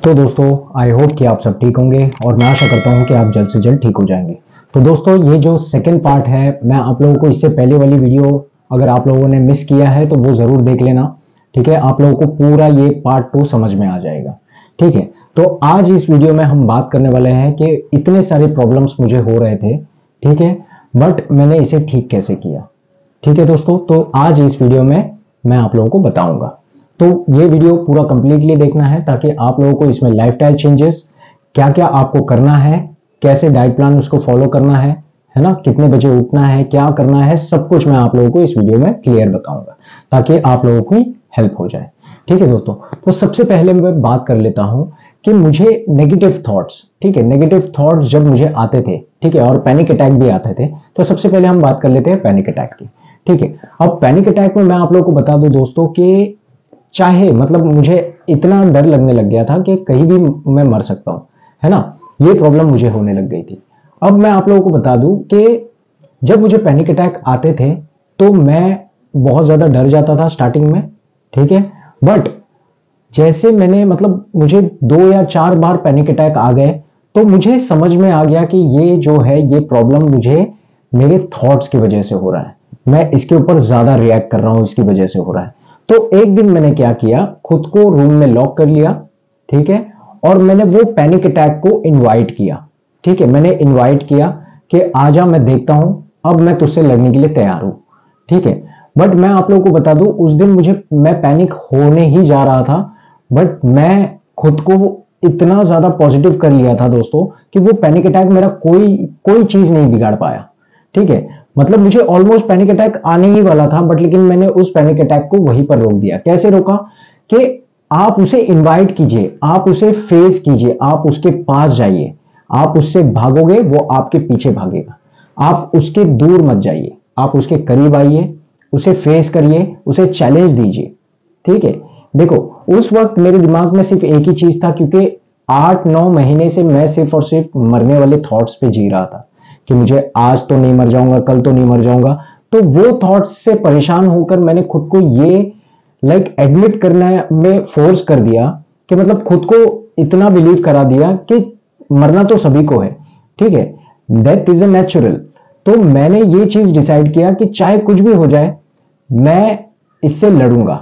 तो दोस्तों I hope कि आप सब ठीक होंगे और मैं आशा करता हूं कि आप जल्द से जल्द ठीक हो जाएंगे। तो दोस्तों ये जो सेकंड पार्ट है, मैं आप लोगों को इससे पहले वाली वीडियो अगर आप लोगों ने मिस किया है तो वो ज़रूर देख लेना। ठीक है, आप लोगों को पूरा ये पार्ट 2 समझ में आ जाएगा। ठीक है, तो आज इस वीडियो में हम बात करने वाले हैं कि इतने सारे प्रॉब्लम्स मुझे हो रहे थे, ठीक है, बट मैंने इसे ठीक कैसे किया। ठीक है दोस्तों, तो आज इस वीडियो में मैं आप लोगों को बताऊंगा। तो ये वीडियो पूरा कंप्लीटली देखना है ताकि आप लोगों को इसमें लाइफस्टाइल चेंजेस क्या क्या आपको करना है, कैसे डाइट प्लान उसको फॉलो करना है ना, कितने बजे उठना है, क्या करना है, सब कुछ मैं आप लोगों को इस वीडियो में क्लियर बताऊंगा ताकि आप लोगों की हेल्प हो जाए। ठीक है दोस्तों, तो सबसे पहले मैं बात कर लेता हूं कि मुझे नेगेटिव थॉट्स, ठीक है, नेगेटिव थॉट्स जब मुझे आते थे, ठीक है, और पैनिक अटैक भी आते थे, तो सबसे पहले हम बात कर लेते हैं पैनिक अटैक की। ठीक है, अब पैनिक अटैक में मैं आप लोगों को बता दूं दोस्तों कि चाहे मतलब मुझे इतना डर लगने लग गया था कि कहीं भी मैं मर सकता हूं, है ना, ये प्रॉब्लम मुझे होने लग गई थी। अब मैं आप लोगों को बता दूं कि जब मुझे पैनिक अटैक आते थे तो मैं बहुत ज्यादा डर जाता था स्टार्टिंग में, ठीक है, बट जैसे मैंने मतलब मुझे 2 या 4 बार पैनिक अटैक आ गए तो मुझे समझ में आ गया कि ये जो है ये प्रॉब्लम मुझे मेरे थॉट्स की वजह से हो रहा है, मैं इसके ऊपर ज्यादा रिएक्ट कर रहा हूं, इसकी वजह से हो रहा है। तो एक दिन मैंने क्या किया, खुद को रूम में लॉक कर लिया, ठीक है, और मैंने वो पैनिक अटैक को इनवाइट किया। ठीक है, मैंने इनवाइट किया कि आजा, मैं देखता हूं, अब मैं तुझसे लड़ने के लिए तैयार हूं। ठीक है, बट मैं आप लोगों को बता दूं उस दिन मैं पैनिक होने ही जा रहा था, बट मैं खुद को इतना ज्यादा पॉजिटिव कर लिया था दोस्तों कि वो पैनिक अटैक मेरा कोई कोई चीज नहीं बिगाड़ पाया। ठीक है, मतलब मुझे ऑलमोस्ट पैनिक अटैक आने ही वाला था, बट लेकिन मैंने उस पैनिक अटैक को वहीं पर रोक दिया। कैसे रोका कि आप उसे इनवाइट कीजिए, आप उसे फेस कीजिए, आप उसके पास जाइए, आप उससे भागोगे वो आपके पीछे भागेगा, आप उसके दूर मत जाइए, आप उसके करीब आइए, उसे फेस करिए, उसे चैलेंज दीजिए। ठीक है, देखो उस वक्त मेरे दिमाग में सिर्फ एक ही चीज था, क्योंकि 8-9 महीने से मैं सिर्फ और सिर्फ मरने वाले थॉट्स पे जी रहा था कि मुझे आज तो नहीं मर जाऊंगा, कल तो नहीं मर जाऊंगा। तो वो थॉट्स से परेशान होकर मैंने खुद को ये एडमिट करने में फोर्स कर दिया कि मतलब खुद को इतना बिलीव करा दिया कि मरना तो सभी को है, ठीक है, डेथ इज ए नेचुरल। तो मैंने ये चीज डिसाइड किया कि चाहे कुछ भी हो जाए मैं इससे लड़ूंगा।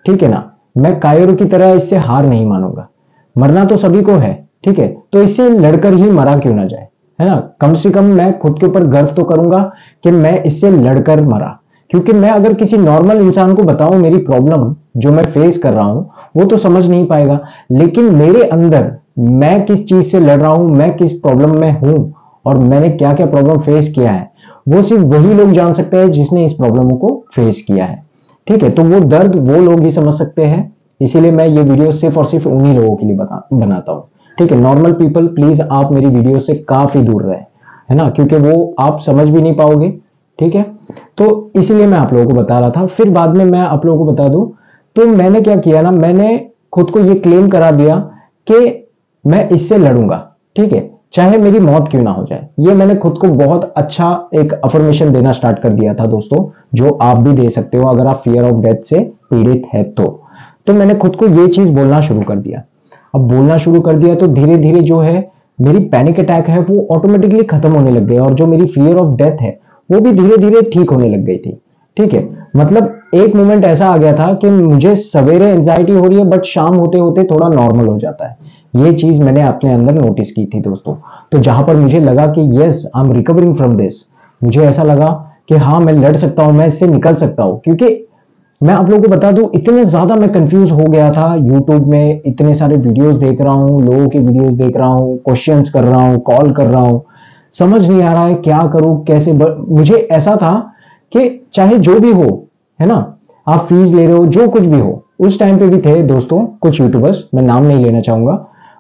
ठीक है ना, मैं कायरो की तरह इससे हार नहीं मानूंगा, मरना तो सभी को है, ठीक है, तो इससे लड़कर ही मरा क्यों ना जाए, है ना, कम से कम मैं खुद के ऊपर गर्व तो करूंगा कि मैं इससे लड़कर मरा। क्योंकि मैं अगर किसी नॉर्मल इंसान को बताऊं मेरी प्रॉब्लम जो मैं फेस कर रहा हूं वो तो समझ नहीं पाएगा, लेकिन मेरे अंदर मैं किस चीज से लड़ रहा हूं, मैं किस प्रॉब्लम में हूं और मैंने क्या क्या प्रॉब्लम फेस किया है, वो सिर्फ वही लोग जान सकते हैं जिसने इस प्रॉब्लम को फेस किया है। ठीक है, तो वो दर्द वो लोग ही समझ सकते हैं, इसीलिए मैं ये वीडियो सिर्फ और सिर्फ उन्हीं लोगों के लिए बनाता हूं। ठीक है, नॉर्मल पीपल प्लीज आप मेरी वीडियो से काफी दूर रहे, है ना, क्योंकि वो आप समझ भी नहीं पाओगे। ठीक है, तो इसीलिए मैं आप लोगों को बता रहा था। फिर बाद में मैं आप लोगों को बता दूं, तो मैंने क्या किया ना, मैंने खुद को ये क्लेम करा दिया कि मैं इससे लड़ूंगा, ठीक है, चाहे मेरी मौत क्यों ना हो जाए। ये मैंने खुद को बहुत अच्छा एक अफर्मेशन देना स्टार्ट कर दिया था दोस्तों, जो आप भी दे सकते हो अगर आप फियर ऑफ डेथ से पीड़ित है तो मैंने खुद को ये चीज बोलना शुरू कर दिया। अब बोलना शुरू कर दिया तो धीरे धीरे जो है मेरी पैनिक अटैक है वो ऑटोमेटिकली खत्म होने लग गए, और जो मेरी फियर ऑफ डेथ है वो भी धीरे धीरे ठीक होने लग गई थी। ठीक है, मतलब एक मोमेंट ऐसा आ गया था कि मुझे सवेरे एंजाइटी हो रही है बट शाम होते होते थोड़ा नॉर्मल हो जाता है। ये चीज मैंने अपने अंदर नोटिस की थी दोस्तों। तो जहां पर मुझे लगा कि yes I am recovering from this, मुझे ऐसा लगा कि हाँ मैं लड़ सकता हूं, मैं इससे निकल सकता हूं। क्योंकि मैं आप लोगों को बता दूं इतने ज्यादा मैं कंफ्यूज हो गया था, यूट्यूब में इतने सारे वीडियोस देख रहा हूं, लोगों के वीडियोस देख रहा हूं, क्वेश्चंस कर रहा हूं, कॉल कर रहा हूं, समझ नहीं आ रहा है क्या करूं कैसे मुझे ऐसा था कि चाहे जो भी हो, है ना, आप फीस ले रहे हो, जो कुछ भी हो। उस टाइम पे भी थे दोस्तों कुछ यूट्यूबर्स, मैं नाम नहीं लेना चाहूंगा,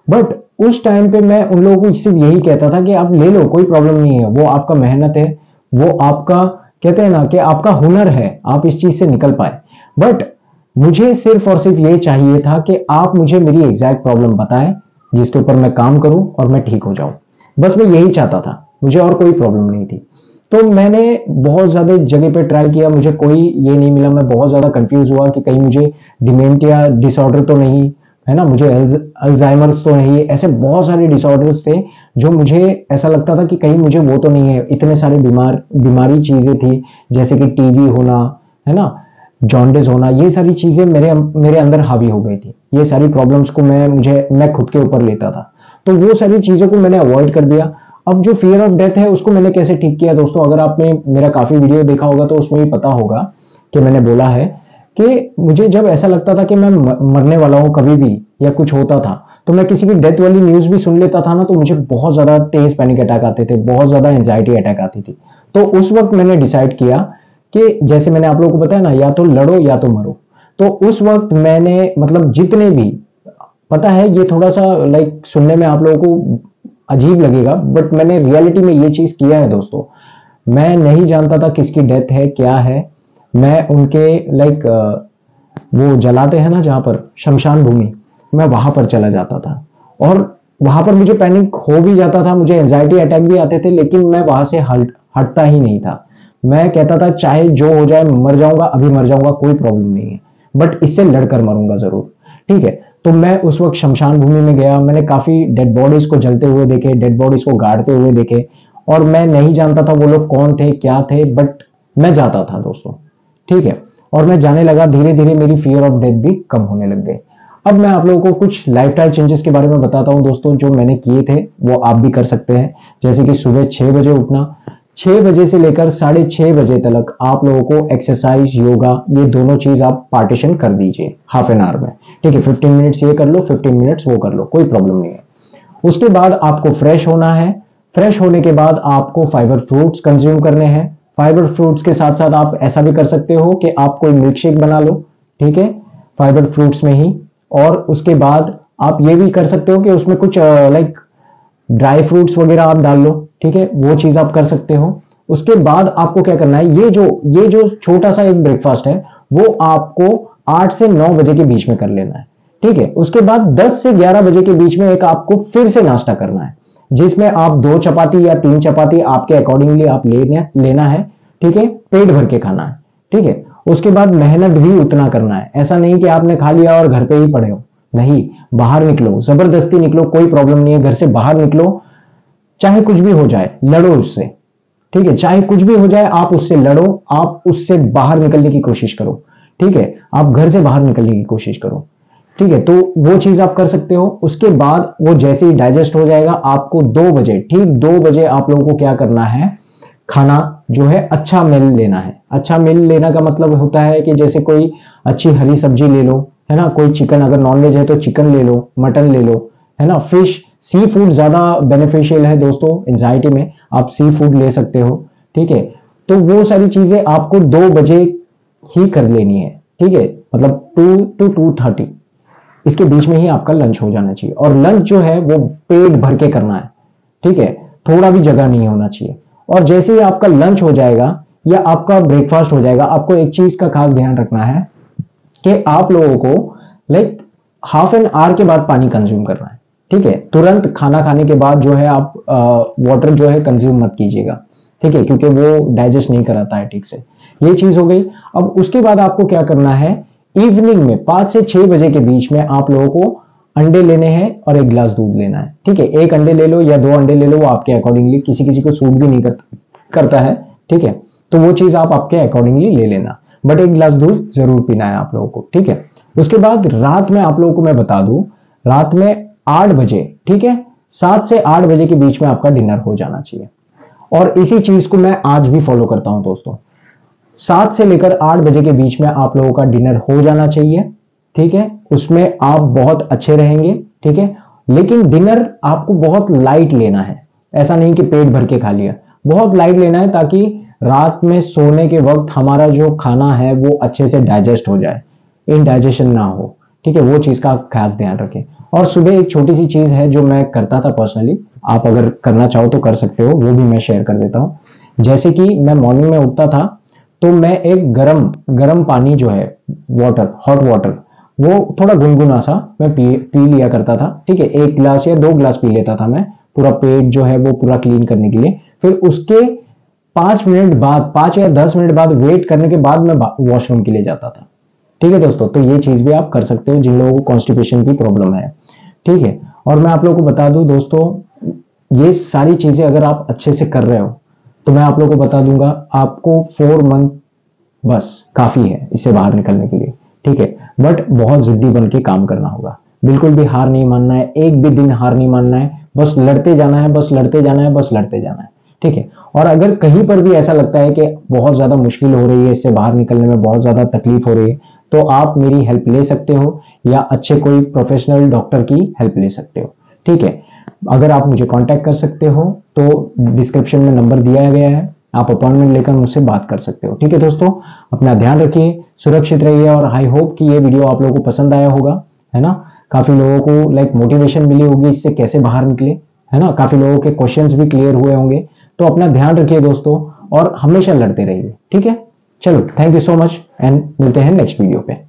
बट उस टाइम पे मैं उन लोगों को सिर्फ यही कहता था कि आप ले लो, कोई प्रॉब्लम नहीं है, वो आपका मेहनत है, वो आपका कहते हैं ना कि आपका हुनर है, आप इस चीज से निकल पाए। बट मुझे सिर्फ और सिर्फ ये चाहिए था कि आप मुझे मेरी एग्जैक्ट प्रॉब्लम बताएं जिसके ऊपर मैं काम करूं और मैं ठीक हो जाऊं। बस मैं यही चाहता था, मुझे और कोई प्रॉब्लम नहीं थी। तो मैंने बहुत ज्यादा जगह पे ट्राई किया, मुझे कोई ये नहीं मिला, मैं बहुत ज्यादा कंफ्यूज हुआ कि कहीं मुझे डिमेंटिया डिसऑर्डर तो नहीं, है ना, मुझे अल्जाइमर्स तो नहीं, ऐसे बहुत सारे डिसऑर्डर्स थे जो मुझे ऐसा लगता था कि कहीं मुझे वो तो नहीं है। इतने सारे बीमारी चीजें थी, जैसे कि टीबी होना, है ना, जॉन्डिस होना, ये सारी चीजें मेरे मेरे अंदर हावी हो गई थी। ये सारी प्रॉब्लम्स को मैं खुद के ऊपर लेता था, तो वो सारी चीजों को मैंने अवॉइड कर दिया। अब जो फियर ऑफ डेथ है उसको मैंने कैसे ठीक किया दोस्तों, अगर आपने मेरा काफी वीडियो देखा होगा तो उसमें भी पता होगा कि मैंने बोला है कि मुझे जब ऐसा लगता था कि मैं मरने वाला हूं कभी भी, या कुछ होता था, तो मैं किसी की डेथ वाली न्यूज भी सुन लेता था ना, तो मुझे बहुत ज्यादा तेज पैनिक अटैक आते थे, बहुत ज्यादा एंजाइटी अटैक आती थी। तो उस वक्त मैंने डिसाइड किया कि जैसे मैंने आप लोगों को बताया ना, या तो लड़ो या तो मरो। तो उस वक्त मैंने मतलब जितने भी, पता है ये थोड़ा सा लाइक सुनने में आप लोगों को अजीब लगेगा, बट मैंने रियलिटी में ये चीज किया है दोस्तों। मैं नहीं जानता था किसकी डेथ है क्या है, मैं उनके लाइक वो जलाते हैं ना जहां पर शमशान भूमि, मैं वहां पर चला जाता था। और वहां पर मुझे पैनिक हो भी जाता था, मुझे एंजाइटी अटैक भी आते थे, लेकिन मैं वहां से हटता ही नहीं था। मैं कहता था चाहे जो हो जाए, मर जाऊंगा, अभी मर जाऊंगा, कोई प्रॉब्लम नहीं है, बट इससे लड़कर मरूंगा जरूर। ठीक है, तो मैं उस वक्त शमशान भूमि में गया, मैंने काफी डेड बॉडीज को जलते हुए देखे, डेड बॉडीज को गाड़ते हुए देखे, और मैं नहीं जानता था वो लोग कौन थे क्या थे, बट मैं जाता था दोस्तों। ठीक है, और मैं जाने लगा, धीरे धीरे मेरी फियर ऑफ डेथ भी कम होने लग गई। अब मैं आप लोगों को कुछ लाइफस्टाइल चेंजेस के बारे में बताता हूं दोस्तों, जो मैंने किए थे वो आप भी कर सकते हैं। जैसे कि सुबह 6 बजे उठना, 6 बजे से लेकर 6:30 बजे तक आप लोगों को एक्सरसाइज, योगा, ये दोनों चीज आप पार्टीशन कर दीजिए हाफ एन आवर में। ठीक है, 15 मिनट्स ये कर लो, 15 मिनट्स वो कर लो, कोई प्रॉब्लम नहीं है। उसके बाद आपको फ्रेश होना है। फ्रेश होने के बाद आपको फाइबर फ्रूट्स कंज्यूम करने हैं। फाइबर फ्रूट्स के साथ साथ आप ऐसा भी कर सकते हो कि आप कोई मिल्क शेक बना लो, ठीक है, फाइबर फ्रूट्स में ही। और उसके बाद आप ये भी कर सकते हो कि उसमें कुछ लाइक ड्राई फ्रूट्स वगैरह आप डाल लो, ठीक है, वो चीज आप कर सकते हो। उसके बाद आपको क्या करना है, ये जो छोटा सा एक ब्रेकफास्ट है, वो आपको 8 से 9 बजे के बीच में कर लेना है। ठीक है, उसके बाद 10 से 11 बजे के बीच में एक आपको फिर से नाश्ता करना है, जिसमें आप 2 चपाती या 3 चपाती आपके अकॉर्डिंगली आप लेना है। ठीक है, पेट भर के खाना है। ठीक है, उसके बाद मेहनत भी उतना करना है, ऐसा नहीं कि आपने खा लिया और घर पे ही पड़े हो, नहीं, बाहर निकलो, जबरदस्ती निकलो, कोई प्रॉब्लम नहीं है, घर से बाहर निकलो, चाहे कुछ भी हो जाए लड़ो उससे। ठीक है, चाहे कुछ भी हो जाए आप उससे लड़ो, आप उससे बाहर निकलने की कोशिश करो। ठीक है, आप घर से बाहर निकलने की कोशिश करो। ठीक है, तो वो चीज आप कर सकते हो। उसके बाद वो जैसे ही डाइजेस्ट हो जाएगा, आपको 2 बजे, ठीक 2 बजे आप लोगों को क्या करना है, खाना जो है अच्छा मील लेना है। अच्छा मील लेना का मतलब होता है कि जैसे कोई अच्छी हरी सब्जी ले लो, है ना, कोई चिकन, अगर नॉनवेज है तो चिकन ले लो, मटन ले लो, है ना, फिश, सी फूड ज्यादा बेनिफिशियल है दोस्तों एंजाइटी में, आप सी फूड ले सकते हो। ठीक है, तो वो सारी चीजें आपको 2 बजे ही कर लेनी है। ठीक है, मतलब 2 to 2:30 इसके बीच में ही आपका लंच हो जाना चाहिए, और लंच जो है वो पेट भर के करना है। ठीक है, थोड़ा भी जगह नहीं होना चाहिए। और जैसे ही आपका लंच हो जाएगा या आपका ब्रेकफास्ट हो जाएगा, आपको एक चीज का खास ध्यान रखना है कि आप लोगों को लाइक हाफ एन आवर के बाद पानी कंज्यूम करना है। ठीक है, तुरंत खाना खाने के बाद जो है आप वाटर जो है कंज्यूम मत कीजिएगा। ठीक है, क्योंकि वो डाइजेस्ट नहीं कराता है ठीक से। ये चीज हो गई। अब उसके बाद आपको क्या करना है, इवनिंग में 5 से 6 बजे के बीच में आप लोगों को अंडे लेने हैं और एक गिलास दूध लेना है। ठीक है, एक अंडे ले लो या 2 अंडे ले लो, वो आपके अकॉर्डिंगली, किसी किसी को सूट भी नहीं करता है। ठीक है, तो वो चीज आप आपके अकॉर्डिंगली ले लेना, बट एक गिलास दूध जरूर पीना है आप लोगों को। ठीक है, उसके बाद रात में आप लोगों को मैं बता दूं, रात में 8 बजे, ठीक है, 7 से 8 बजे के बीच में आपका डिनर हो जाना चाहिए। और इसी चीज को मैं आज भी फॉलो करता हूं दोस्तों, 7 से लेकर 8 बजे के बीच में आप लोगों का डिनर हो जाना चाहिए। ठीक है, उसमें आप बहुत अच्छे रहेंगे। ठीक है, लेकिन डिनर आपको बहुत लाइट लेना है, ऐसा नहीं कि पेट भर के खा लिया, बहुत लाइट लेना है, ताकि रात में सोने के वक्त हमारा जो खाना है वो अच्छे से डाइजेस्ट हो जाए, इनडाइजेशन ना हो। ठीक है, वो चीज का खास ध्यान रखें। और सुबह एक छोटी सी चीज है जो मैं करता था पर्सनली, आप अगर करना चाहो तो कर सकते हो, वो भी मैं शेयर कर देता हूं। जैसे कि मैं मॉर्निंग में उठता था तो मैं एक गरम गरम पानी जो है, वाटर, हॉट वाटर, वो थोड़ा गुनगुना सा मैं पी लिया करता था। ठीक है, 1 गिलास या 2 गिलास पी लेता था मैं, पूरा पेट जो है वो पूरा क्लीन करने के लिए। फिर उसके 5 मिनट बाद, 5 या 10 मिनट बाद वेट करने के बाद मैं वॉशरूम के लिए जाता था। ठीक है दोस्तों, तो ये चीज भी आप कर सकते हो जिन लोगों को कॉन्स्टिपेशन की प्रॉब्लम है। ठीक है, और मैं आप लोगों को बता दूं दोस्तों, ये सारी चीजें अगर आप अच्छे से कर रहे हो तो मैं आप लोगों को बता दूंगा, आपको 4 मंथ बस काफी है इससे बाहर निकलने के लिए। ठीक है, बट बहुत जिद्दी बन के काम करना होगा, बिल्कुल भी हार नहीं मानना है, एक भी दिन हार नहीं मानना है, बस लड़ते जाना है, बस लड़ते जाना है, बस लड़ते जाना है। ठीक है, और अगर कहीं पर भी ऐसा लगता है कि बहुत ज्यादा मुश्किल हो रही है, इससे बाहर निकलने में बहुत ज्यादा तकलीफ हो रही है, तो आप मेरी हेल्प ले सकते हो या अच्छे कोई प्रोफेशनल डॉक्टर की हेल्प ले सकते हो। ठीक है, अगर आप मुझे कांटेक्ट कर सकते हो तो डिस्क्रिप्शन में नंबर दिया गया है, आप अपॉइंटमेंट लेकर मुझसे बात कर सकते हो। ठीक है दोस्तों, अपना ध्यान रखिए, सुरक्षित रहिए, और आई होप कि ये वीडियो आप लोगों को पसंद आया होगा, है ना। काफी लोगों को मोटिवेशन मिली होगी इससे कैसे बाहर निकले, है ना। काफी लोगों के क्वेश्चंस भी क्लियर हुए होंगे। तो अपना ध्यान रखिए दोस्तों, और हमेशा लड़ते रहिए। ठीक है, चलो, thank you so much, and मिलते हैं नेक्स्ट वीडियो पे।